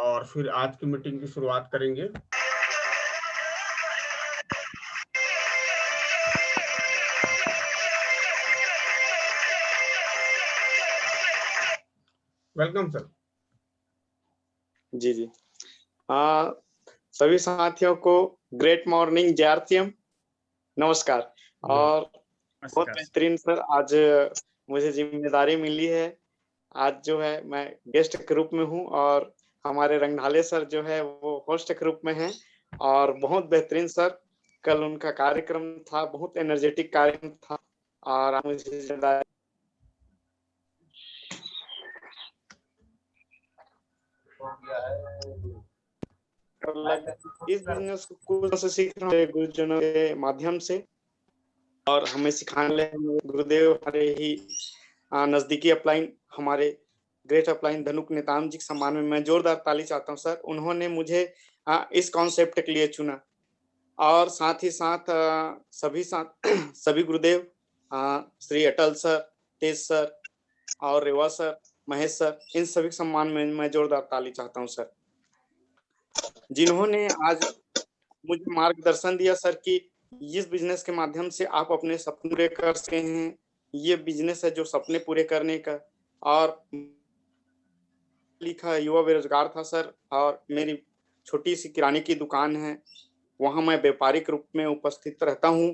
और फिर आज की मीटिंग की शुरुआत करेंगे। Welcome sir. जी। सभी साथियों को ग्रेट मॉर्निंग जय आरसीएम, नमस्कार। और बहुत बेहतरीन सर, आज मुझे जिम्मेदारी मिली है। आज जो है मैं गेस्ट के रूप में हूँ और हमारे रंगढाले सर जो है वो होस्ट के रूप में हैं। और बहुत बेहतरीन सर, कल उनका कार्यक्रम था, बहुत एनर्जेटिक कार्यक्रम था और आज मुझे जिम्मेदारी इस बिजनेस को कुछ से सीख रहा हूँ गुरुजनों के माध्यम से, और हमें सिखाने लगे गुरुदेव हमारे ही नजदीकी अपलाइन, हमारे ग्रेट अपलाइन धनुक नेताम जी के सम्मान में मैं जोरदार ताली चाहता हूँ सर। उन्होंने मुझे इस कॉन्सेप्ट के लिए चुना और साथ ही साथ सभी गुरुदेव श्री अटल सर, तेज सर और रेवा सर, महेश सर, इन सभी के सम्मान में मैं जोरदार ताली चाहता हूँ सर, जिन्होंने आज मुझे मार्गदर्शन दिया सर कि इस बिजनेस के माध्यम से आप अपने सपने पूरे कर सकते हैं। ये बिजनेस है जो सपने पूरे करने का। और लिखा युवा बेरोजगार था सर, और मेरी छोटी सी किराने की दुकान है, वहां मैं व्यापारिक रूप में उपस्थित रहता हूं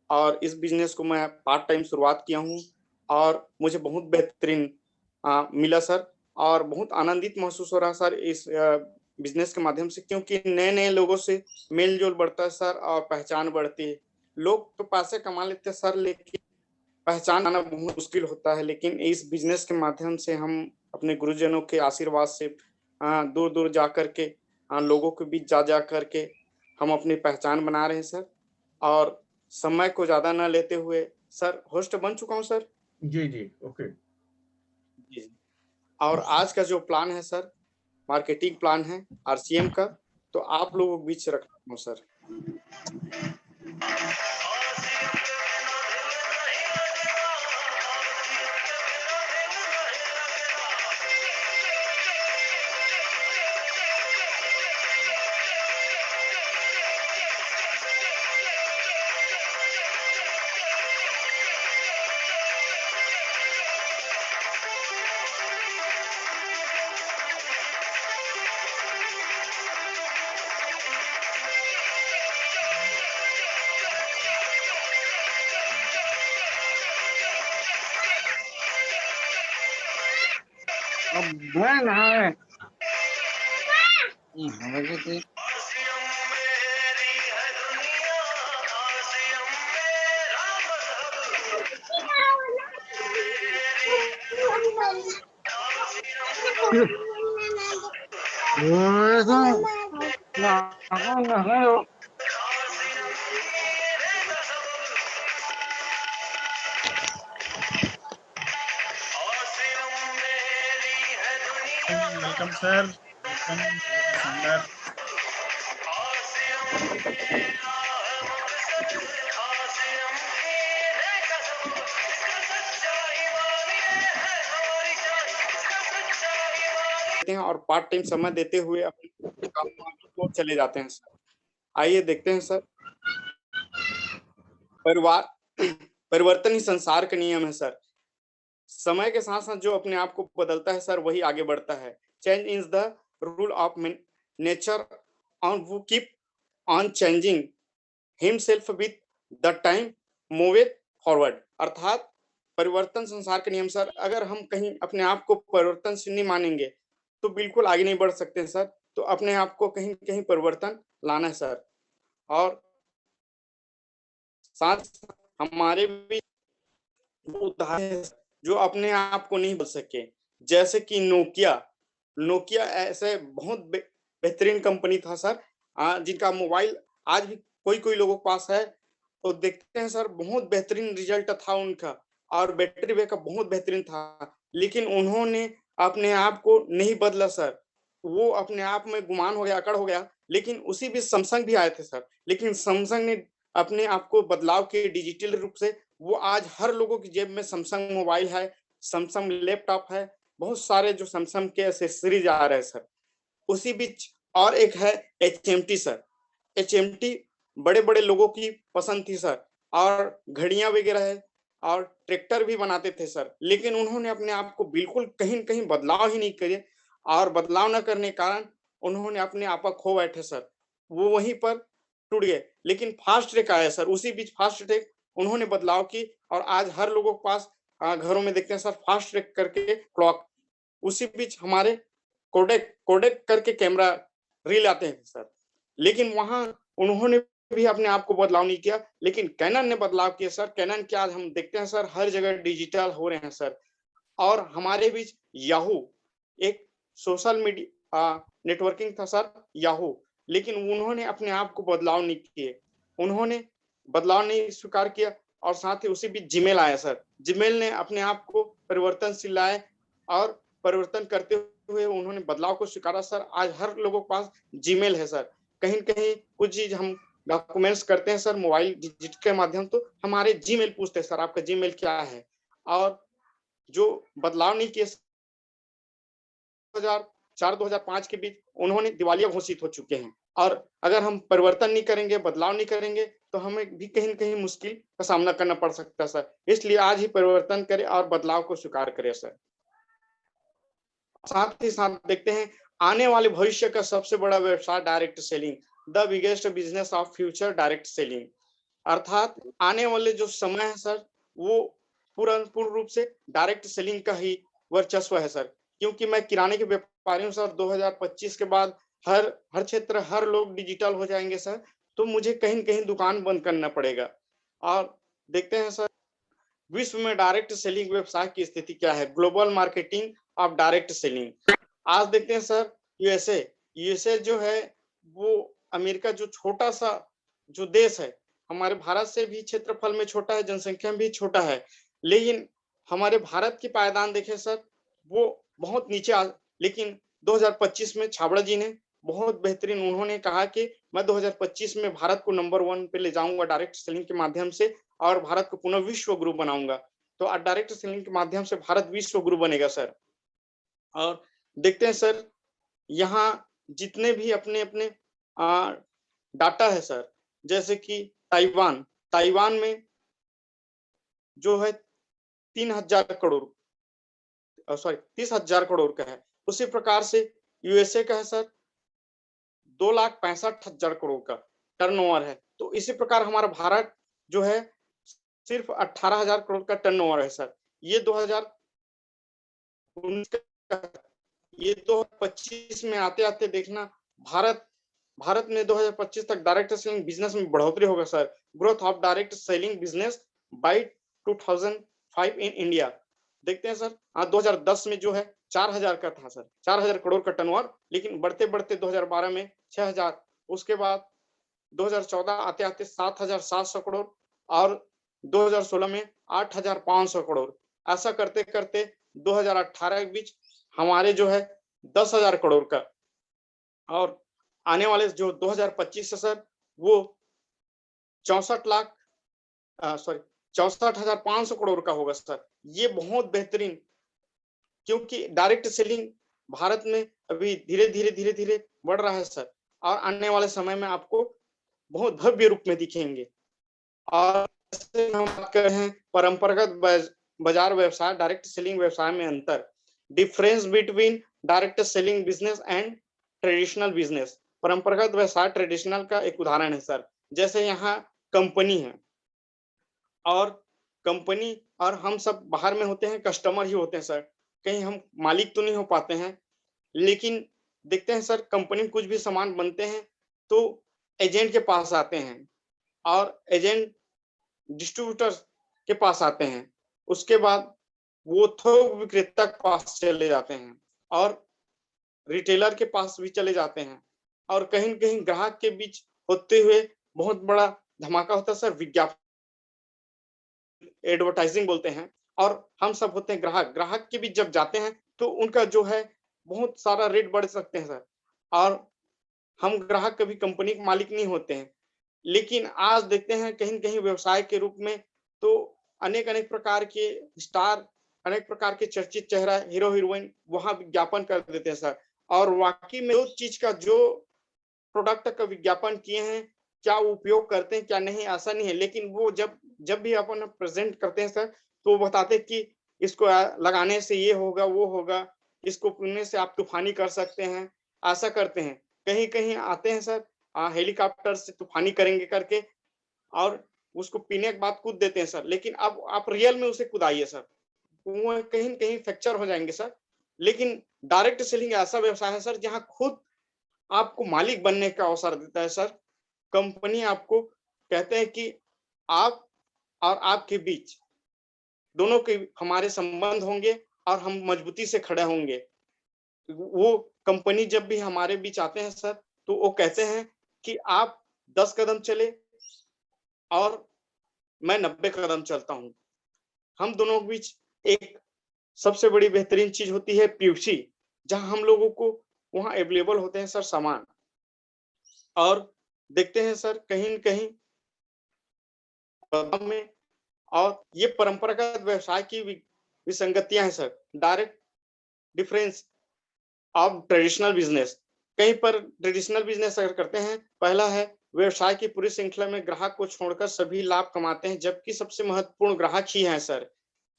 और इस बिजनेस को मैं पार्ट टाइम शुरुआत किया हूं और मुझे बहुत बेहतरीन मिला सर, और बहुत आनंदित महसूस हो रहा सर इस बिजनेस के माध्यम से, क्योंकि नए नए लोगों से मेल जोल बढ़ता है सर और पहचान बढ़ती है। लोग तो पैसे कमा लेते हैं सर, लेकिन पहचान आना बहुत मुश्किल होता है। लेकिन इस बिजनेस के माध्यम से हम अपने गुरुजनों के आशीर्वाद से दूर दूर जा करके लोगों के बीच जा करके हम अपनी पहचान बना रहे हैं सर। और समय को ज्यादा न लेते हुए सर, होस्ट बन चुका हूँ सर। जी ओके जी। और आज का जो प्लान है सर, मार्केटिंग प्लान है आरसीएम का, तो आप लोगों के बीच रखता हूँ सर। वेलकम सर, शानदार। और पार्ट टाइम समय देते हुए अपने काम को चले जाते हैं सर। आइए देखते हैं सर। परिवर्तन ही संसार का नियम है सर। समय के साथ साथ जो अपने आप को बदलता है सर, वही आगे बढ़ता है। Change is the rule of nature on वो keep on changing himself with the time moveth forward. अर्थात परिवर्तन संसार का नियम सर। अगर हम कहीं अपने आप को परिवर्तनशील नहीं मानेंगे तो बिल्कुल आगे नहीं बढ़ सकते सर। तो अपने आप को कहीं कहीं परिवर्तन लाना है सर। और साथ हमारे भी उदाहरण जो अपने आप को नहीं बदल सके, जैसे कि नोकिया ऐसे बहुत बेहतरीन कंपनी था सर, जिनका मोबाइल आज भी कोई कोई लोगों के पास है, तो देखते हैं सर बहुत बेहतरीन रिजल्ट था उनका और बैटरी बैकअप बहुत बेहतरीन था। लेकिन उन्होंने अपने आप को नहीं बदला सर, वो अपने आप में गुमान हो गया, अकड़ हो गया। लेकिन उसी बीच सैमसंग भी आए थे सर, लेकिन सैमसंग ने अपने आप को बदलाव के डिजिटल रूप से, वो आज हर लोगों की जेब में सैमसंग मोबाइल है, सैमसंग लैपटॉप है, बहुत सारे जो सैमसंग के एसेसरीज आ रहे हैं सर। उसी बीच और एक है HMT सर। HMT बड़े बड़े लोगों की पसंद थी सर, और घड़ियां वगैरह है और ट्रैक्टर भी बनाते थे सर, लेकिन उन्होंने अपने आप को बिल्कुल कहीं कहीं बदलाव ही नहीं करे, और बदलाव न करने के कारण उन्होंने अपने आप को खो बैठे सर, वो वहीं पर टूट गए। लेकिन फास्ट ट्रैक आया सर, उसी बीच फास्ट ट्रैक उन्होंने बदलाव की, और आज हर लोगों के पास घरों में देखते हैं सर फास्ट ट्रैक करके क्लॉक। उसी बीच हमारे कोडेक कोडेक करके कैमरा रील आते हैं सर, लेकिन वहां उन्होंने भी अपने आप को बदलाव नहीं किया, लेकिन कैनन ने बदलाव किया सर। कैनन के आज हम देखते हैं सर हर जगह डिजिटल हो रहे हैं सर। और हमारे बीच याहू एक सोशल मीडिया नेटवर्किंग था सर, याहू, लेकिन उन्होंने अपने आप को बदलाव नहीं किए, उन्होंने बदलाव नहीं स्वीकार किया। और साथ ही उसी बीच जीमेल आया सर, जीमेल ने अपने आप को परिवर्तनशील लाए, और परिवर्तन करते हुए उन्होंने बदलाव को स्वीकारा सर। आज हर लोगों के पास जीमेल है सर। कहीं कहीं कुछ चीज हम डॉक्यूमेंट्स करते हैं सर मोबाइल डिजिट के माध्यम, तो हमारे जीमेल पूछते हैं सर आपका जीमेल क्या है। और जो बदलाव नहीं किए 2004-2005 के बीच उन्होंने दिवालिया घोषित हो चुके हैं, और अगर हम परिवर्तन नहीं करेंगे, बदलाव नहीं करेंगे, तो हमें भी कहीं न कहीं मुश्किल का सामना करना पड़ सकता है सर। इसलिए आज ही परिवर्तन करें और बदलाव को स्वीकार करें सर। साथ ही साथ देखते हैं आने वाले भविष्य का सबसे बड़ा व्यवसाय direct selling, the biggest business of future direct selling. अर्थात आने वाले जो समय है सर, वो पूर्ण रूप से डायरेक्ट सेलिंग का ही वर्चस्व है सर। क्योंकि मैं किराने के व्यापारी हूँ सर, 2025 के बाद हर हर क्षेत्र हर लोग डिजिटल हो जाएंगे सर, तो मुझे कहीं न कहीं दुकान बंद करना पड़ेगा। और देखते हैं सर विश्व में डायरेक्ट सेलिंग व्यवसाय की स्थिति क्या है, global marketing of direct selling. आज देखते हैं सर यूएसए जो है वो अमेरिका जो छोटा सा जो देश है, हमारे भारत से भी क्षेत्रफल में छोटा है, जनसंख्या में भी छोटा है, लेकिन हमारे भारत की पायदान देखें सर वो बहुत नीचे लेकिन 2025 में छाबड़ा जी ने बहुत बेहतरीन उन्होंने कहा कि मैं 2025 में भारत को नंबर 1 पे ले जाऊंगा डायरेक्ट सेलिंग के माध्यम से, और भारत को पुनः विश्व गुरु बनाऊंगा। तो डायरेक्ट सेलिंग के माध्यम से भारत विश्व गुरु बनेगा सर। और देखते हैं सर यहाँ जितने भी अपने अपने डाटा है सर, जैसे कि ताइवान में जो है 3000 करोड़ का है, उसी प्रकार से यूएसए का है सर 2,65,000 करोड़ का टर्नओवर है। तो इसी प्रकार हमारा भारत जो है सिर्फ 18,000 करोड़ का टर्नओवर है सर। ये 2019 का, ये 2025 में आते आते देखना भारत में 2025 तक डायरेक्ट सेलिंग बिजनेस में बढ़ोतरी होगा sir. Growth of direct selling business by 2005 in India. देखते हैं सर 2010 में जो है 4,000 का था सर, 4,000 करोड़ का टर्नओवर, लेकिन बढ़ते बढ़ते 2012 में 6,000, उसके बाद 2014 आते आते 7,700 करोड़, और 2016 में 8,500 करोड़। ऐसा करते करते 2018 के बीच हमारे जो है 10,000 करोड़ का, और आने वाले जो 2025 है सर वो 64,500 करोड़ का होगा सर। ये बहुत बेहतरीन, क्योंकि डायरेक्ट सेलिंग भारत में अभी धीरे धीरे बढ़ रहा है सर, और आने वाले समय में आपको बहुत भव्य रूप में दिखेंगे। और हम बात कर रहे हैं परंपरागत बाजार व्यवसाय डायरेक्ट सेलिंग व्यवसाय में अंतर, difference between direct selling business and traditional business. परंपरागत व्यवसाय ट्रेडिशनल का एक उदाहरण है सर, जैसे यहाँ कंपनी है, और कंपनी और हम सब बाहर में होते हैं, कस्टमर ही होते हैं सर, कहीं हम मालिक तो नहीं हो पाते हैं। लेकिन देखते हैं सर कंपनी में कुछ भी सामान बनते हैं तो एजेंट के पास आते हैं, और एजेंट डिस्ट्रीब्यूटर्स के पास आते हैं, उसके बाद वो थोक विक्रेता के पास चले जाते हैं, और रिटेलर के पास भी चले जाते हैं, और कहीं न कहीं ग्राहक के बीच होते हुए बहुत बड़ा धमाका होता है सर, विज्ञापन एडवर्टाइजिंग बोलते हैं। और हम सब होते हैं ग्राहक के बीच जब जाते हैं तो उनका जो है बहुत सारा रेट बढ़ सकते हैं सर, और हम ग्राहक कभी कंपनी के मालिक नहीं होते हैं। लेकिन आज देखते हैं कहीं न कहीं व्यवसाय के रूप में तो अनेक प्रकार के स्टार, अनेक प्रकार के चर्चित चेहरा, हीरो हीरोइन वहां विज्ञापन कर देते हैं सर, और वाकई में उस चीज का जो प्रोडक्ट का विज्ञापन किए हैं क्या वो उपयोग करते हैं क्या नहीं, ऐसा नहीं है। लेकिन वो जब जब भी अपन प्रेजेंट करते हैं सर, तो वो बताते हैं कि इसको लगाने से ये होगा वो होगा, इसको पीने से आप तूफानी कर सकते हैं, ऐसा करते हैं। कहीं कहीं आते हैं सर हेलीकॉप्टर से तूफानी करेंगे करके, और उसको पीने के बाद कूद देते हैं सर। लेकिन अब आप रियल में उसे कूदाइए सर, वो कहीं न कहीं फ्रैक्चर हो जाएँगे सर। लेकिन डायरेक्ट सेलिंग ऐसा व्यवसाय है सर, जहाँ खुद आपको मालिक बनने का अवसर देता है सर। कंपनी आपको कहते हैं कि आप और आपके बीच दोनों के हमारे संबंध होंगे और हम मजबूती से खड़े होंगे। वो कंपनी जब भी हमारे बीच आते हैं सर, तो वो कहते हैं कि आप 10 कदम चले और मैं 90 कदम चलता हूँ। हम दोनों के बीच एक सबसे बड़ी बेहतरीन चीज़ होती है पीयूसी, जहाँ हम लोगों को वहाँ अवेलेबल होते हैं सर सामान। और देखते हैं सर कहीं न कहीं में, और ये परंपरागत व्यवसाय की विसंगतियाँ हैं sir. Direct difference of traditional business. कहीं पर ट्रेडिशनल बिज़नेस अगर करते हैं, पहला है व्यवसाय की पूरी श्रृंखला में ग्राहक को छोड़कर सभी लाभ कमाते हैं, जबकि सबसे महत्वपूर्ण ग्राहक ही हैं सर।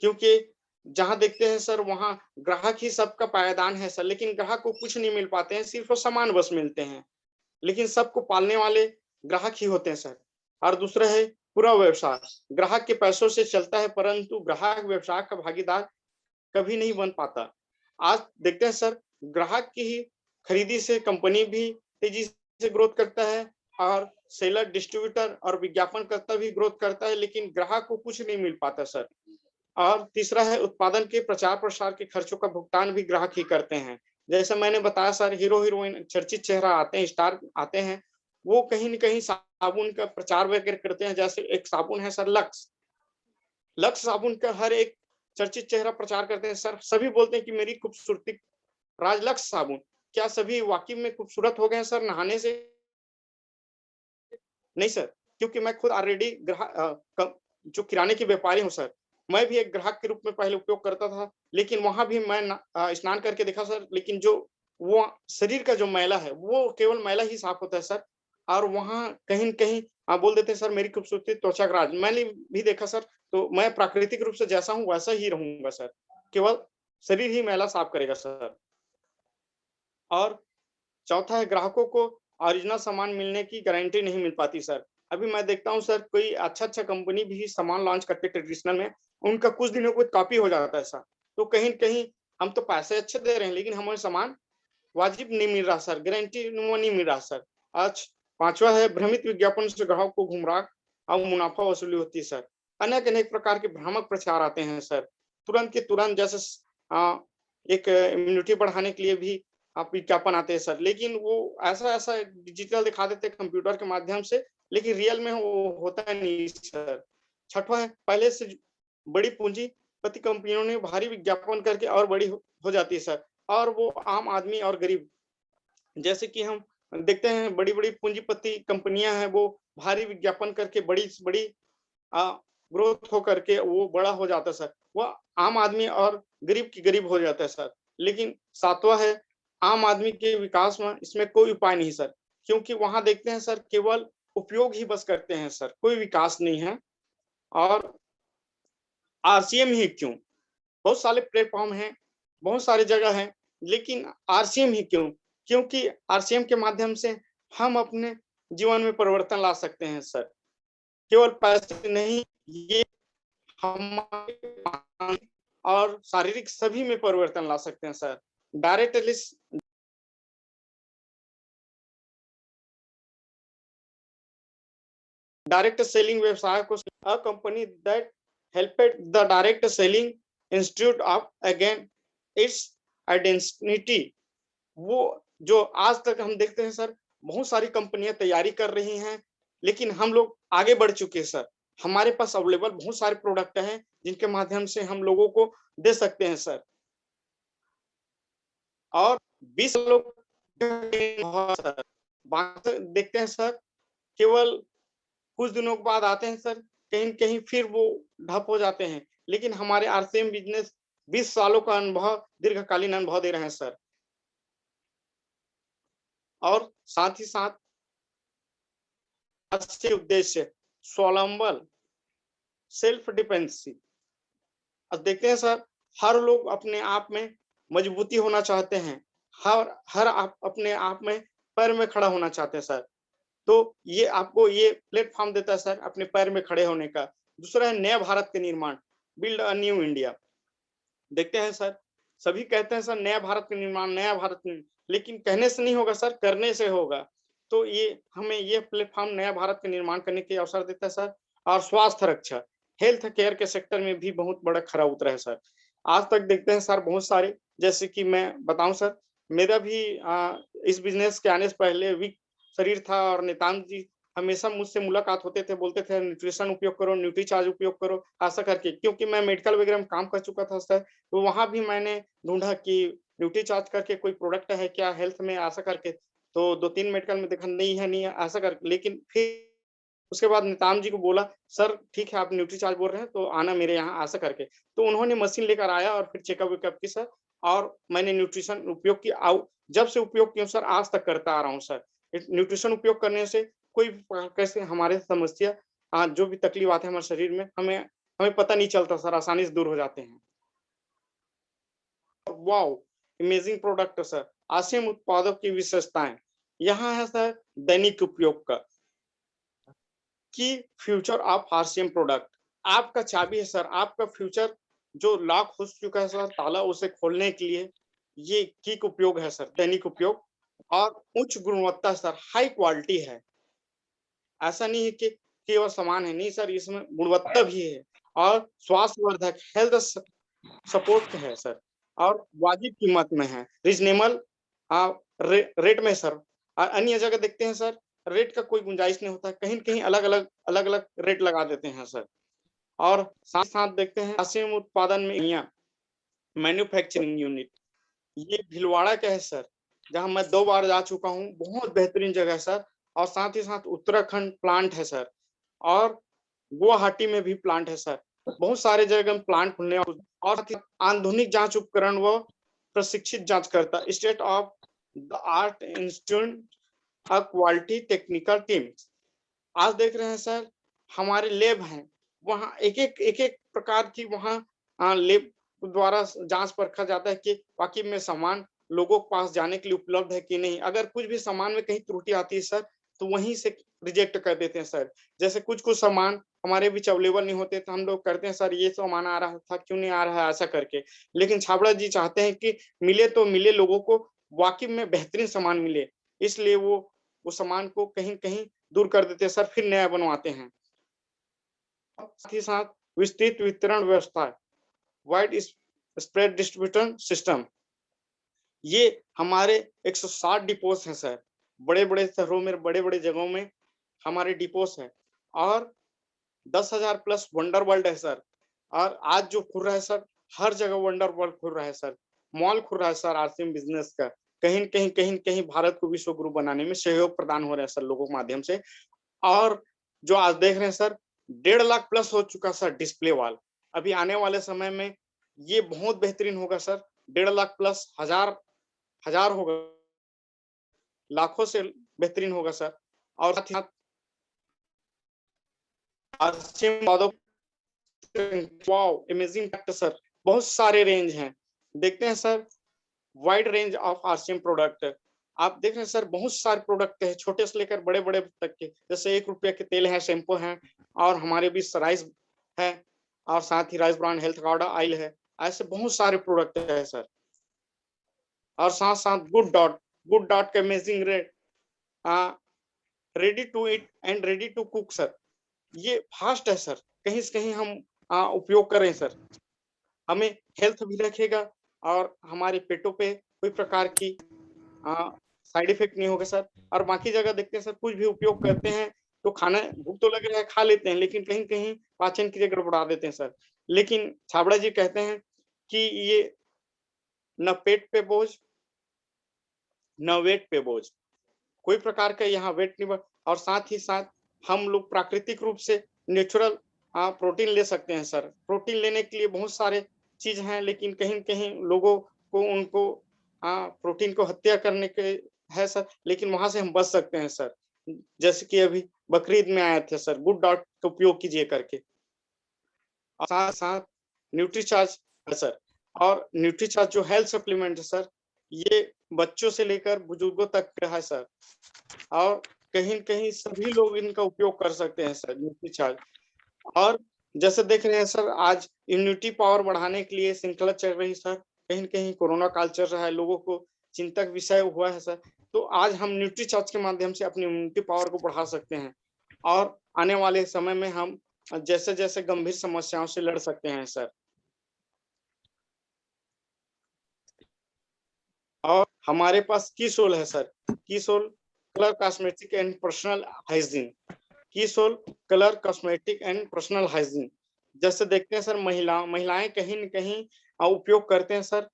क्योंकि जहाँ देखते हैं सर वहाँ ग्राहक ही सबका पायदान है सर, लेकिन ग्राहक को कुछ नहीं मिल पाते हैं, सिर्फ़ वो सामान बस मिलते हैं। लेकिन सबको पालने वाले ग्राहक ही होते हैं सर। और दूसरा है पूरा व्यवसाय, ग्राहक के पैसों से चलता है, परंतु ग्राहक व्यवसाय का भागीदार कभी नहीं बन पाता। आज देखते हैं सर ग्राहक की ही खरीदी से कंपनी भी तेजी से ग्रोथ करता है, और सेलर, डिस्ट्रीब्यूटर और विज्ञापनकर्ता भी ग्रोथ करता है, लेकिन ग्राहक को कुछ नहीं मिल पाता सर। और तीसरा है उत्पादन के प्रचार-प्रसार के खर्चों का भुगतान भी ग्राहक ही करते हैं। जैसे मैंने बताया सर, हीरो-हीरोइन चर्चित चेहरा आते हैं, स्टार आते हैं, वो कहीं न कहीं साबुन का प्रचार वगैरह करते हैं। जैसे एक साबुन है सर लक्स, लक्स साबुन का हर एक चर्चित चेहरा प्रचार करते हैं सर। सभी बोलते हैं कि मेरी खूबसूरती राज लक्स साबुन। क्या सभी वाक़ई में खूबसूरत हो गए हैं सर नहाने से? नहीं सर, क्योंकि मैं खुद ऑलरेडी जो किराने के व्यापारी हूँ सर, मैं भी एक ग्राहक के रूप में पहले उपयोग करता था, लेकिन वहाँ भी मैं स्नान करके देखा सर, लेकिन जो वो शरीर का जो मैला है, वो केवल मैला ही साफ होता है सर। और वहाँ कहीं न कहीं बोल देते हैं सर मेरी खूबसूरती त्वचा का राज। मैंने भी देखा सर, तो मैं प्राकृतिक रूप से जैसा हूँ वैसा ही रहूँगा सर, केवल शरीर ही मैला साफ करेगा सर। और चौथा है ग्राहकों को ओरिजिनल सामान मिलने की गारंटी नहीं मिल पाती सर। अभी मैं देखता हूँ सर कोई अच्छा-अच्छा कंपनी भी सामान लॉन्च करते है ट्रेडिशनल में, उनका कुछ दिनों बाद कॉपी हो जाता है सर। तो कहीं न कहीं हम तो पैसे अच्छे दे रहे हैं, लेकिन हमें सामान वाजिब नहीं मिल रहा सर, गारंटी वो नहीं मिल रहा सर। आज पाँचवा है भ्रमित विज्ञापन से ग्राहक को गुमराह और मुनाफ़ा वसूली होती है सर। अनेक-अनेक प्रकार के भ्रामक प्रचार आते हैं सर। तुरंत के तुरंत जैसे एक इम्यूनिटी बढ़ाने के लिए भी विज्ञापन आते हैं सर, लेकिन वो ऐसा-ऐसा डिजिटल दिखा देते हैं कंप्यूटर के माध्यम से, लेकिन रियल में वो होता नहीं सर। छठवां है पहले से बड़ी पूंजीपति कंपनियों ने भारी विज्ञापन करके और बड़ी हो जाती है सर, और वो आम आदमी और गरीब, जैसे कि हम देखते हैं बड़ी-बड़ी पूंजीपति कंपनियां हैं, वो भारी विज्ञापन करके बड़ी से बड़ी अ, ग्रोथ हो करके वो बड़ा हो जाता है सर। वो आम आदमी और गरीब की गरीब हो जाता है सर। लेकिन सातवां है आम आदमी के विकास में इसमें कोई उपाय नहीं सर, क्योंकि वहाँ देखते हैं सर केवल उपयोग ही बस करते हैं सर, कोई विकास नहीं है। और आरसीएम ही क्यों? बहुत सारे प्लेटफ़ॉर्म हैं, बहुत सारी जगह हैं, लेकिन आरसीएम ही क्यों? क्योंकि आरसीएम के माध्यम से हम अपने जीवन में परिवर्तन ला सकते हैं सर। केवल पैसे नहीं, ये हमारे मानसिक और शारीरिक सभी में परिवर्तन ला सकते हैं सर। डायरेक्टली डायरेक्ट सेलिंग व्यवसाय को a company that helped the direct selling institute of again its identity. वो जो आज तक हम देखते हैं सर, बहुत सारी कंपनियां तैयारी कर रही हैं, लेकिन हम लोग आगे बढ़ चुके हैं सर। हमारे पास अवेलेबल बहुत सारे प्रोडक्ट हैं, जिनके माध्यम से हम लोगों को दे सकते हैं सर। और 20 लोग सर, बाकी देखते हैं सर, केवल कुछ दिनों के बाद आते हैं सर, कहीं न कहीं फिर वो ठप हो जाते हैं। लेकिन हमारे आरसीएम बिज़नेस 20 सालों का अनुभव, दीर्घकालीन अनुभव दे रहे हैं सर। और साथ ही साथ अच्छे उद्देश्य स्वावलंबन सेल्फ डिपेंडेंसी। अब देखते हैं सर, हर लोग अपने आप में मजबूती होना चाहते हैं, हर आप अपने आप में पैर में खड़ा होना चाहते हैं सर। तो ये आपको ये प्लेटफॉर्म देता है सर अपने पैर में खड़े होने का। दूसरा है नए भारत के निर्माण, बिल्ड अ न्यू इंडिया। देखते हैं सर, सभी कहते हैं सर नया भारत का निर्माण, नया भारत लेकिन कहने से नहीं होगा सर, करने से होगा। तो ये हमें ये प्लेटफॉर्म नया भारत का निर्माण करने के अवसर देता है सर। और स्वास्थ्य रक्षा, हेल्थ केयर के सेक्टर में भी बहुत बड़ा खरा उतरा है सर। आज तक देखते हैं सर बहुत सारे, जैसे कि मैं बताऊं सर, मेरा भी इस बिजनेस के आने से पहले वीक शरीर था और नितांत जी हमेशा मुझसे मुलाकात होते थे, बोलते थे न्यूट्रिशन उपयोग करो, न्यूट्रीचार्ज उपयोग करो, ऐसा करके। क्योंकि मैं मेडिकल वगैरह में काम कर चुका था सर, तो वहाँ भी मैंने ढूँढा कि न्यूट्रीचार्ज करके कोई प्रोडक्ट है क्या हेल्थ में, ऐसा करके। तो 2-3 मेडिकल में देखा नहीं है, ऐसा करके। लेकिन फिर उसके बाद निताम जी को बोला, "सर ठीक है, आप न्यूट्रीचार्ज बोल रहे हैं, तो आना मेरे यहाँ", ऐसा करके। तो उन्होंने मशीन लेकर आया और फिर चेकअप-वेकअप की सर, और मैंने न्यूट्रिशन उपयोग किया। जब से उपयोग किया हूँ सर, आज तक करता आ रहा हूँ सर। इस न्यूट्रिशन उपयोग करने से कोई प्रकार से हमारे समस्या, जो भी तकलीफ आते हैं हमारे शरीर में, हमें हमें पता नहीं चलता सर, आसानी से दूर हो जाते हैं। Wow! Amazing product sir. Asim उत्पादों की विशेषताएँ। यहाँ है सर दैनिक उपयोग का। की फ्यूचर ऑफ आरसीएम प्रोडक्ट, आपका चाबी है सर, आपका फ्यूचर जो लॉक हो चुका है सर, ताला उसे खोलने के लिए ये की उपयोग है सर, दैनिक उपयोग। और उच्च गुणवत्ता सर, हाई क्वालिटी है। ऐसा नहीं है कि केवल सामान है, नहीं सर, इसमें गुणवत्ता भी है और स्वास्थ्यवर्धक हेल्थ सपोर्ट है सर, और वाजिब कीमत में है, रीजनेबल रेट में सर। और अन्य जगह देखते हैं सर, रेट का कोई गुंजाइश नहीं होता, कहीं-कहीं अलग-अलग रेट लगा देते हैं सर। और साथ-साथ देखते हैं असीम उत्पादन में यहाँ मैन्युफैक्चरिंग यूनिट, ये भीलवाड़ा का है सर, जहाँ मैं 2 बार जा चुका हूँ, बहुत बेहतरीन जगह है सर। और साथ ही साथ उत्तराखंड प्लांट है सर, और गुवाहाटी में भी प्लांट है सर। बहुत सारे जगह में प्लांट खुलने और आधुनिक जांच उपकरण व प्रशिक्षित जांचकर्ता, state of the art institute a quality technical team. आज देख रहे हैं सर, हमारे लैब हैं, वहाँ एक-एक प्रकार की वहाँ लैब द्वारा जाँच परखा जाता है कि वाक़ई में सामान लोगों के पास जाने के लिए उपलब्ध है कि नहीं। अगर कुछ भी सामान में कहीं त्रुटि आती है सर, तो वहीं से रिजेक्ट कर देते हैं सर। जैसे कुछ-कुछ सामान हमारे बीच अवेलेबल नहीं होते, तो हम लोग करते हैं सर ये सामान आ रहा था, क्यों नहीं आ रहा है, ऐसा करके। लेकिन छाबड़ा जी चाहते हैं कि मिले तो मिले, लोगों को वाक़ई में बेहतरीन सामान मिले, इसलिए वो सामान को कहीं-कहीं दूर कर देते हैं सर, फिर नया बनवाते हैं। साथ ही साथ विस्तृत वितरण व्यवस्था, वाइड स्प्रेड डिस्ट्रीब्यूशन सिस्टम, ये हमारे 160 डिपोस हैं सर। बड़े-बड़े शहरों में, बड़े-बड़े जगहों में हमारे डिपोस हैं, और 10,000 प्लस वंडर वर्ल्ड है सर। और आज जो खुल रहा है सर, हर जगह वंडर वर्ल्ड खुल रहा है सर। मॉल खुल रहा है सर आरसीएम बिज़नेस का। कहीं-कहीं भारत को विश्व गुरु बनाने में सहयोग प्रदान हो रहा है सर लोगों के माध्यम से। और जो आज देख रहे हैं सर, 1.5 लाख प्लस हो चुका सर डिस्प्ले वॉल। अभी आने वाले समय में ये बहुत बेहतरीन होगा सर, 1.5 लाख प्लस, हजार होगा, लाखों से बेहतरीन होगा सर। और साथ ही साथ RCM wow! Amazing fact sir, बहुत सारे रेंज हैं। देखते हैं sir, wide range of RCM product. आप देख रहे हैं सर, बहुत सारे प्रोडक्ट हैं, छोटे से लेकर बड़े-बड़े तक के। जैसे ₹1 के तेल है, शैम्पू हैं, और हमारे बीच राइस है, और साथ ही rice brand health card oil है। ऐसे बहुत सारे प्रोडक्ट हैं सर। और साथ-साथ गुड डॉट का amazing ready to eat and ready to cook sir. ये फास्ट है सर, कहीं से कहीं हम उपयोग करें सर, हमें हेल्थ भी रखेगा, और हमारे पेटों पे कोई प्रकार की साइड इफेक्ट नहीं होगा सर। और बाकी जगह देखते हैं सर, कुछ भी उपयोग करते हैं तो खाना, भूख तो लग रहा है, खा लेते हैं, लेकिन कहीं-कहीं पाचन क्रिया गड़बड़ा देते हैं सर। लेकिन छाबड़ा जी कहते हैं कि ये न पेट पे बोझ, न वेट पे बोझ, कोई प्रकार का यहाँ वेट नहीं बढ़। और साथ ही साथ हम लोग प्राकृतिक रूप से नेचुरल प्रोटीन ले सकते हैं सर। प्रोटीन लेने के लिए बहुत सारे चीज़ हैं, लेकिन कहीं-कहीं लोगों को उनको प्रोटीन को हत्या करने के है सर, लेकिन वहां से हम बच सकते हैं सर। जैसे कि अभी बकरीद में आए थे सर, गुड डॉट का उपयोग कीजिए करके। और साथ साथ न्यूट्रीचार्ज है सर, और न्यूट्रीचार्ज जो हेल्थ सप्लीमेंट है सर, ये बच्चों से लेकर बुजुर्गों तक का है सर, और कहीं न कहीं सभी लोग इनका उपयोग कर सकते हैं सर, न्यूट्रीचार्ज। और जैसे देख रहे हैं सर, आज इम्यूनिटी पावर बढ़ाने के लिए श्रृंखला चल रही सर, कहीं न कहीं कोरोना काल चल रहा है, लोगों को चिंतक विषय हुआ है सर। तो आज हम न्यूट्रीचार्ज के माध्यम से अपनी इम्यूनिटी पावर को बढ़ा सकते हैं, और आने वाले समय में हम जैसे-जैसे गंभीर समस्याओं से लड़ सकते हैं सर। और हमारे पास कीसोल है सर, कीसोल colour cosmetic and personal hygiene, कीसोल colour cosmetic and personal hygiene. जैसे देखते हैं सर, महिलाएं कहीं न कहीं उपयोग करते हैं सर,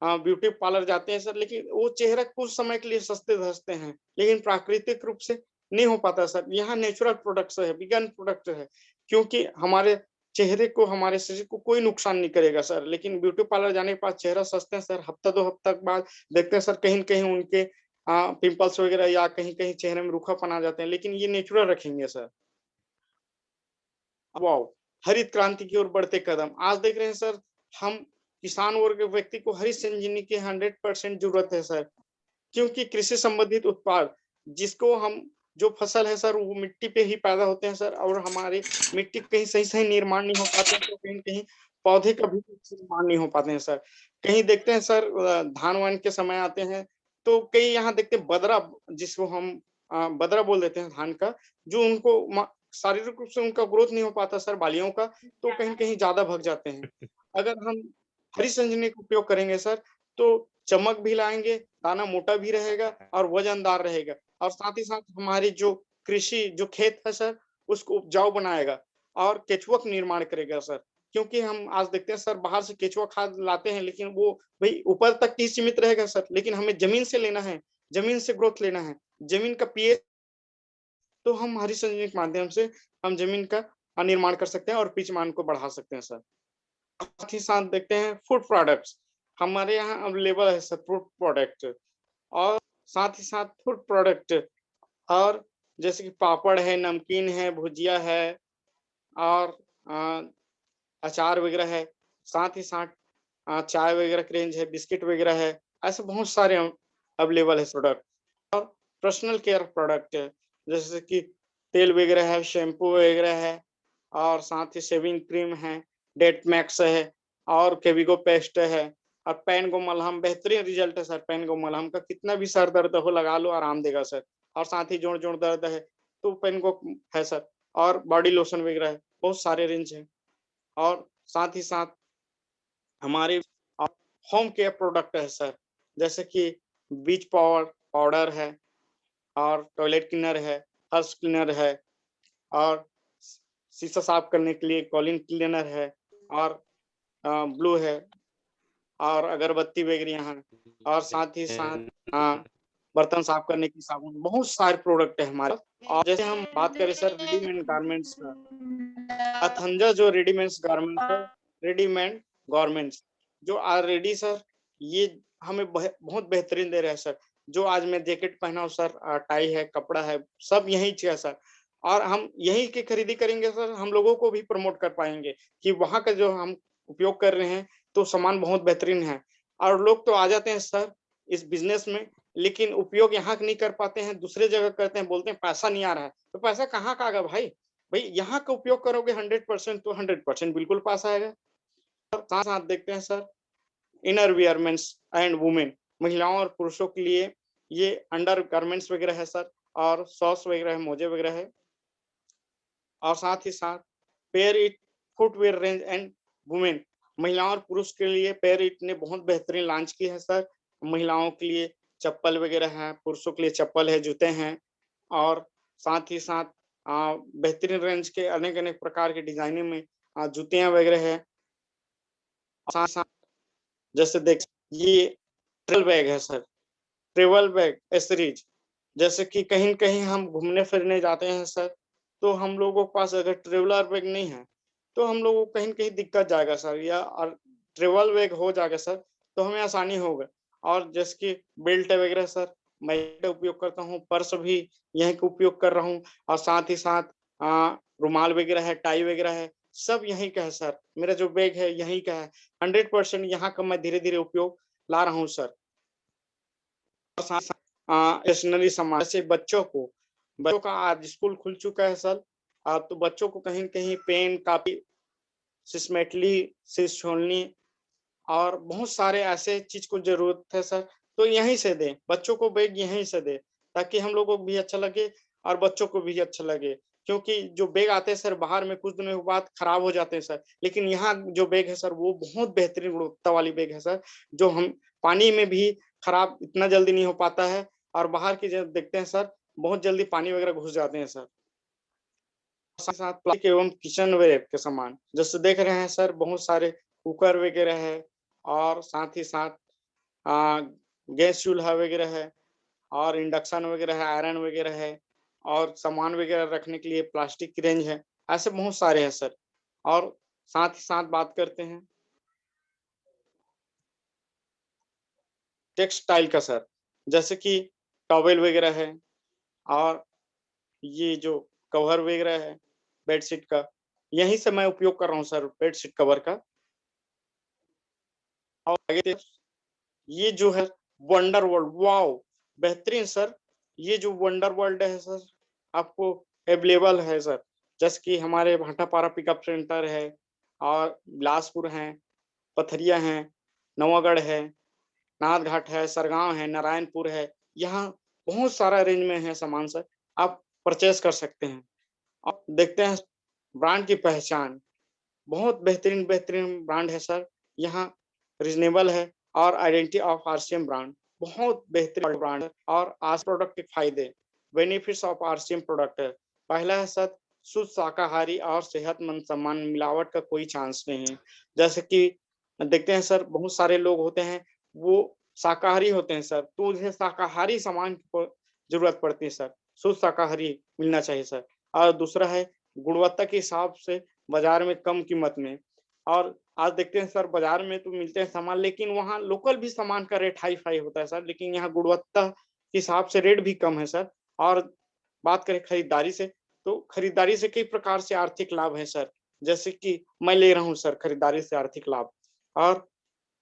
ब्यूटी पार्लर जाते हैं सर, लेकिन वो चेहरा कुछ समय के लिए सस्ते धजते हैं, लेकिन प्राकृतिक रूप से नहीं हो पाता सर। यहाँ नेचुरल प्रोडक्ट्स है, वीगन प्रोडक्ट है, क्योंकि हमारे चेहरे को, हमारे शरीर को कोई नुकसान नहीं करेगा सर। लेकिन ब्यूटी पार्लर जाने के बाद चेहरा सस्ते हैं सर, हफ्ता 2 हफ्ता के बाद देखते हैं सर, कहीं न कहीं उनके पिंपल्स वगैरह या कहीं-कहीं चेहरे में रूखापन आ जाते हैं, लेकिन ये नेचुरल रखेंगे सर। वाओ! हरित क्रांति की ओर बढ़ते कदम। आज देख रहे हैं सर, हम किसान वर्ग के व्यक्ति को हरित संजीवनी की 100% ज़रूरत है सर, क्योंकि कृषि संबंधित उत्पाद, जिसको हम, जो फसल है सर, वो मिट्टी पे ही पैदा होते हैं सर, और हमारी मिट्टी कहीं सही-सही निर्माण नहीं हो पाते हैं, तो कहीं न कहीं पौधे का भी ठीक से निर्माण नहीं हो पाते हैं सर। कहीं देखते हैं सर, धान-वान के समय आते हैं, तो कई यहाँ देखते हैं बदरा, जिसको हम बदरा बोल देते हैं धान का, जो उनको शारीरिक रूप से उनका ग्रोथ नहीं हो पाता सर बालियों का, तो कहीं न कहीं ज़्यादा भग जाते हैं। अगर हम हरी संजीवनी का उपयोग करेंगे सर, तो चमक भी लाएँगे, दाना मोटा भी रहेगा और वज़नदार रहेगा, और साथ ही साथ हमारी जो कृषि, जो खेत है सर, उसको उपजाऊ बनाएगा और केचुआ का निर्माण करेगा सर। क्योंकि हम आज देखते हैं सर, बाहर से केचुआ खाद लाते हैं, लेकिन वो भई ऊपर तक ही सीमित रहेगा सर, लेकिन हमें ज़मीन से लेना है, ज़मीन से ग्रोथ लेना है, ज़मीन का पीएच, तो हम हरी संजीवनी के माध्यम से हम ज़मीन का निर्माण कर सकते हैं और पिच मान को बढ़ा सकते हैं सर। साथ ही साथ देखते हैं फूड प्रोडक्ट्स, हमारे यहाँ अवेलेबल है सर फूड प्रोडक्ट, और साथ ही साथ फूड प्रोडक्ट, और जैसे कि पापड़ है, नमकीन है, भुजिया है, और अ, अचार वगैरह है, साथ ही साथ चाय वगैरह की रेंज है, बिस्किट वगैरह है, ऐसे बहुत सारे अवेलेबल है प्रोडक्ट। और पर्सनल केयर प्रोडक्ट है, जैसे कि तेल वगैरह है, शैम्पू वगैरह है, और साथ ही शेविंग क्रीम है, डेट मैक्स है, और केविगो पेस्ट है, और पैनगो मलहम बेहतरीन रिजल्ट है सर। पैनगो मलहम का कितना भी सर दर्द हो, लगा लो, आराम देगा सर। और साथ ही जोड़-जोड़ दर्द है, तो पैनगो है सर, और बॉडी लोशन वगैरह है, बहुत सारे रेंज है। और साथ ही साथ हमारे अ, होम केयर प्रोडक्ट है सर, जैसे कि बीच पाउडर है, और टॉयलेट क्लीनर है, फर्श क्लीनर है, और शीशा साफ करने के लिए कॉलिन क्लीनर है, और ब्लू है, और अगरबत्ती वगैरह यहाँ, और साथ ही साथ बर्तन साफ करने की साबुन, बहुत सारे प्रोडक्ट है हमारे पास। और जैसे हम बात करें सर रेडीमेड गारमेंट्स का, अथंजा जो रेडीमेड गारमेंट्स जो ऑलरेडी सर, ये हमें बहुत बेहतरीन दे रहे हैं सर। जो आज मैं जैकेट पहना हूँ सर, टाई है, कपड़ा है, सब यहीं से है सर। और हम यहीं की खरीदी करेंगे सर, हम लोगों को भी प्रमोट कर पाएँगे कि वहाँ का जो हम उपयोग कर रहे हैं, तो सामान बहुत बेहतरीन है। और लोग तो आ जाते हैं सर इस बिज़नेस में, लेकिन उपयोग यहाँ नहीं कर पाते हैं, दूसरे जगह करते हैं, बोलते हैं पैसा नहीं आ रहा है। तो पैसा कहाँ का आएगा भाई? भई यहाँ का उपयोग करोगे 100%, तो 100% बिल्कुल पास आएगा। और साथ-साथ देखते हैं sir, inner wear men's and women, महिलाओं और पुरुषों के लिए ये अंडर गारमेंट्स वगैरह है सर, और सॉक्स वगैरह है, मोजे वगैरह है। और साथ ही साथ pair it footwear range and women, महिलाओं और पुरुष के लिए पेयर इट ने बहुत बेहतरीन लॉन्च की है सर। महिलाओं के लिए चप्पल वगैरह है, पुरुषों के लिए चप्पल है, जूते हैं, और साथ ही साथ बेहतरीन रेंज के अनेक-अनेक प्रकार के डिज़ाइनिंग में जूतियाँ वगैरह है। साथ-साथ जैसे देख, ये ट्रैवल बैग है सर, ट्रैवल बैग एसेसरीज, जैसे कि कहीं न कहीं हम घूमने-फिरने जाते हैं सर, तो हम लोगों के पास अगर ट्रैवलर बैग नहीं है, तो हम लोगों को कहीं न कहीं दिक्कत जाएगा सर, या और ट्रैवल बैग हो जाएगा सर, तो हमें आसानी होगा। और जैसे कि बेल्ट वगैरह सर, मैं उपयोग करता हूँ, पर्स भी यहीं का उपयोग कर रहा हूँ और साथ ही साथ रुमाल वगैरह है, टाई वगैरह है, सब यहीं का है सर। मेरा जो बैग है यहीं का है। 100% यहाँ का मैं धीरे-धीरे उपयोग ला रहा हूँ सर। और साथ-साथ स्टेशनरी सामान जैसे बच्चों का आज स्कूल खुल चुका है सर। तो बच्चों को कहीं न कहीं पेन, कॉपी, सिस्मेटली, सिसोलनी और बहुत सारे ऐसे चीज़ को ज़रूरत है सर, तो यहीं से दें, बच्चों को बैग यहीं से दें, ताकि हम लोगों को भी अच्छा लगे और बच्चों को भी अच्छा लगे। क्योंकि जो बैग आते हैं सर बाहर में कुछ दिनों के बाद खराब हो जाते हैं सर, लेकिन यहाँ जो बैग है सर वो बहुत बेहतरीन गुणवत्ता वाली बैग है सर, जो हम पानी में भी खराब इतना जल्दी नहीं हो पाता है और बाहर की जब देखते हैं सर, बहुत जल्दी पानी वगैरह घुस जाते हैं सर। साथ-साथ प्लास्टिक एवं किचनवेयर के सामान, जैसे देख रहे हैं सर बहुत सारे कुकर वगैरह है और साथ ही साथ अ, गैस चूल्हा वगैरह है और इंडक्शन वगैरह है, आयरन वगैरह है और सामान वगैरह रखने के लिए प्लास्टिक की रेंज है। ऐसे बहुत सारे हैं सर और साथ ही साथ बात करते हैं टेक्सटाइल का सर, जैसे कि टॉवेल वगैरह है और ये जो कवर वगैरह है बेडशीट का, यहीं से मैं उपयोग कर रहा हूँ सर बेडशीट कवर का। और आगे ये जो है वंडर वर्ल्ड वॉव! बेहतरीन सर, ये जो वंडर वर्ल्ड है सर, आपको अवेलेबल है सर। जैसे कि हमारे भाटापारा पिकअप सेंटर है और बिलासपुर है, पथरिया है, नवागढ़ है, नाथ घाट है, सरगाँव है, नारायणपुर है। यहाँ बहुत सारा रेंज में है सामान सर, आप परचेज़ कर सकते हैं। आप देखते हैं ब्रांड की पहचान, बहुत बेहतरीन-बेहतरीन ब्रांड है सर। यहाँ रीज़नेबल है और आइडेंटिटी ऑफ आरसीएम ब्रांड, बहुत बेहतरीन ब्रांड है और आज प्रोडक्ट के फ़ायदे, बेनिफिट्स ऑफ आरसीएम प्रोडक्ट है। पहला है सर शुद्ध शाकाहारी और सेहतमंद सामान, मिलावट का कोई चांस नहीं है। जैसे कि देखते हैं सर बहुत सारे लोग होते हैं, वो शाकाहारी होते हैं सर, तो उन्हें शाकाहारी सामान की ज़रूरत पड़ती है सर, शुद्ध शाकाहारी मिलना चाहिए सर। और दूसरा है गुणवत्ता के हिसाब से बाज़ार में कम कीमत में और आज देखते हैं सर बाज़ार में तो मिलते हैं सामान लेकिन वहाँ लोकल भी सामान का रेट हाई-फ़ाई होता है सर, लेकिन यहाँ गुणवत्ता के हिसाब से रेट भी कम है सर। और बात करें खरीदारी से, तो खरीदारी से कई प्रकार से आर्थिक लाभ हैं सर, जैसे कि मैं ले रहा हूँ सर खरीदारी से आर्थिक लाभ और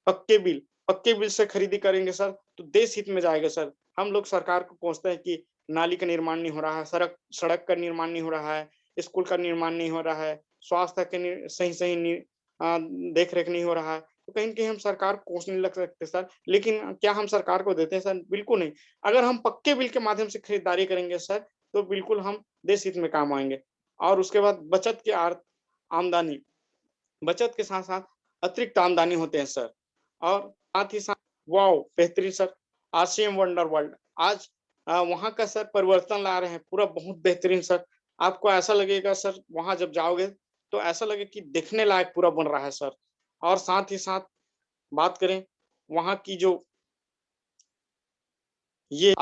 पक्के बिल से खरीदी करेंगे सर, तो देश हित में जाएगा सर। हम लोग सरकार को कोसते हैं कि नाली का निर्माण नहीं हो रहा है, सड़क का निर्माण नहीं हो रहा है, स्कूल का निर्माण नहीं हो रहा है, स्वास्थ्य के सही-सही देख-रेख नहीं हो रहा है। तो कहीं न कहीं हम सरकार को कोसने लग सकते हैं सर, लेकिन क्या हम सरकार को देते हैं सर? बिल्कुल नहीं। अगर हम पक्के बिल के माध्यम से खरीदारी करेंगे सर, तो बिल्कुल हम देश हित में काम आएँगे। और उसके बाद आमदनी, बचत के साथ-साथ अतिरिक्त आमदनी होते हैं सर। और साथ ही साथ वॉव! बेहतरीन सर, आरसीएम वंडर वर्ल्ड आज वहाँ का सर परिवर्तन ला रहे हैं, पूरा बहुत बेहतरीन सर। आपको ऐसा लगेगा सर वहाँ जब जाओगे, तो ऐसा लगे कि देखने लायक पूरा बन रहा है सर। और साथ ही साथ बात करें वहाँ की जो ये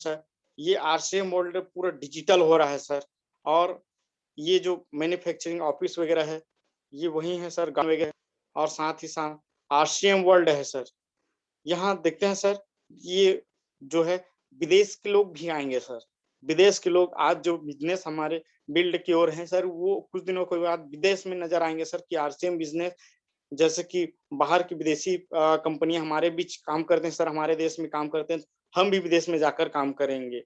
सर, ये आरसीएम वर्ल्ड पूरा डिजिटल हो रहा है सर। और ये जो मैन्युफैक्चरिंग ऑफिस वगैरह है, ये वही है सर गाँव वगैरह और साथ ही साथ आरसीएम वर्ल्ड है सर। यहाँ देखते हैं सर, ये जो है विदेश के लोग भी आएँगे सर। विदेश के लोग आज जो बिज़नेस हमारे बिल्ड की ओर हैं सर, वो कुछ दिनों के बाद विदेश में नज़र आएँगे सर कि आरसीएम बिज़नेस जैसे कि बाहर की विदेशी कंपनियाँ हमारे बीच काम करते हैं सर, हमारे देश में काम करते हैं, हम भी विदेश में जाकर काम करेंगे।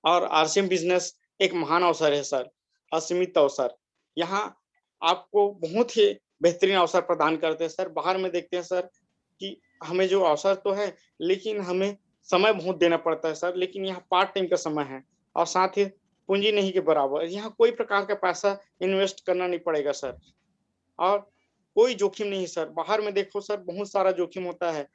और आरसीएम बिज़नेस एक महान अवसर है सर, असीमित अवसर। यहाँ आपको बहुत ही बेहतरीन अवसर प्रदान करते हैं सर। बाहर में देखते हैं सर कि हमें जो अवसर तो है, लेकिन हमें समय बहुत देना पड़ता है सर, लेकिन यहाँ पार्ट टाइम का समय है और साथ ही पूँजी नहीं के बराबर। यहाँ कोई प्रकार का पैसा इन्वेस्ट करना नहीं पड़ेगा सर और कोई जोखिम नहीं है सर। बाहर में देखो सर बहुत सारा जोखिम होता है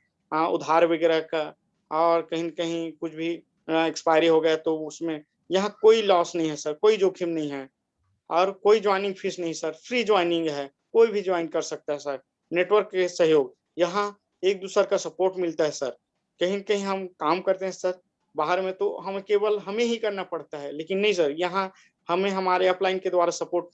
उधार वगैरह का और कहीं न कहीं कुछ भी एक्सपायरी हो गया तो उसमें यहाँ कोई लॉस नहीं है सर, कोई जोखिम नहीं है और कोई जॉइनिंग फीस नहीं सर, फ्री जॉइनिंग है, कोई भी जॉइन कर सकता है सर। नेटवर्क के सहयोग, यहाँ एक-दूसरे का सपोर्ट मिलता है सर। कहीं न कहीं हम काम करते हैं सर, बाहर में तो हमें केवल हमें ही करना पड़ता है, लेकिन नहीं सर, यहाँ हमें हमारे अपलाइन के द्वारा सपोर्ट